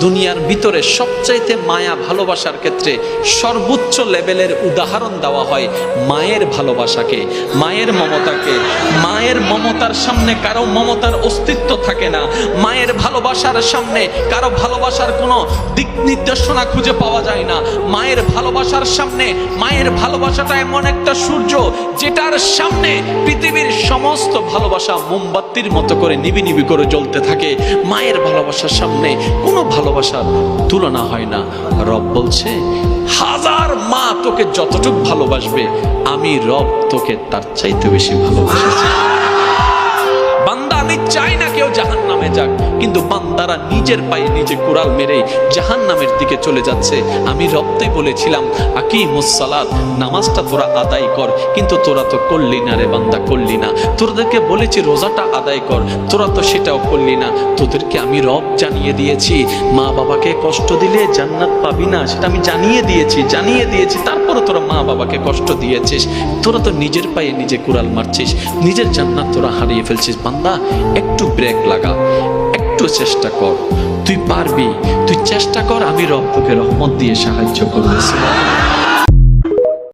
দুনিয়ার ভিতরে সবচাইতে মায়া ভালোবাসার ক্ষেত্রে সর্বোচ্চ লেভেলের উদাহরণ দেওয়া হয় মায়ের ভালোবাসাকে, মায়ের মমতাকে। মায়ের মমতার সামনে কারো মমতার অস্তিত্ব থাকে না। মায়ের ভালোবাসার সামনে কারো ভালোবাসার কোনো দিক নির্দেশনা খুঁজে পাওয়া যায় না। মায়ের ভালোবাসার সামনে, মায়ের ভালোবাসাটা এমন একটা সূর্য যেটার সামনে পৃথিবীর সমস্ত ভালোবাসা মোমবাতির মতো করে নিবি নিবি করে জ্বলতে থাকে। মায়ের ভালোবাসার সামনে কোনো ভালোবাসার তুলনা হয় না। রব বলছে, হাজার মা তোকে যতটুকু ভালোবাসবে, আমি রব তোকে তার চাইতে বেশি ভালোবাসি। বান্দা, আমি চাই না কেউ জাহান্নামে যাক, কিন্তু বান্দারা নিজের পায়ে নিজে কুড়াল মেরে জাহান্নামের দিকে চলে যাচ্ছে। আমি রবতে বলেছিলাম, আকিমুস সালাত, নামাজটা তোরা আদায় কর, কিন্তু তোরা তো করলি না রে বান্দা, করলি না। তোদেরকে বলেছি রোজাটা আদায় কর, তোরা তো সেটাও করলি না। তোদেরকে আমি রব জানিয়ে দিয়েছি, মা বাবাকে কষ্ট দিলে জান্নাত পাবি না, সেটা আমি জানিয়ে দিয়েছি। তারপরে তোরা মা বাবাকে কষ্ট দিয়েছিস। তোরা তো নিজের পায়ে নিজে কুড়াল মারছিস, নিজের জান্নাত তোরা হারিয়ে ফেলছিস। বান্দা, একটু ব্রেক লাগা, একটু চেষ্টা কর, তুই পারবি, তুই চেষ্টা কর, আমি রব তোকে রহমত দিয়ে সাহায্য করবো।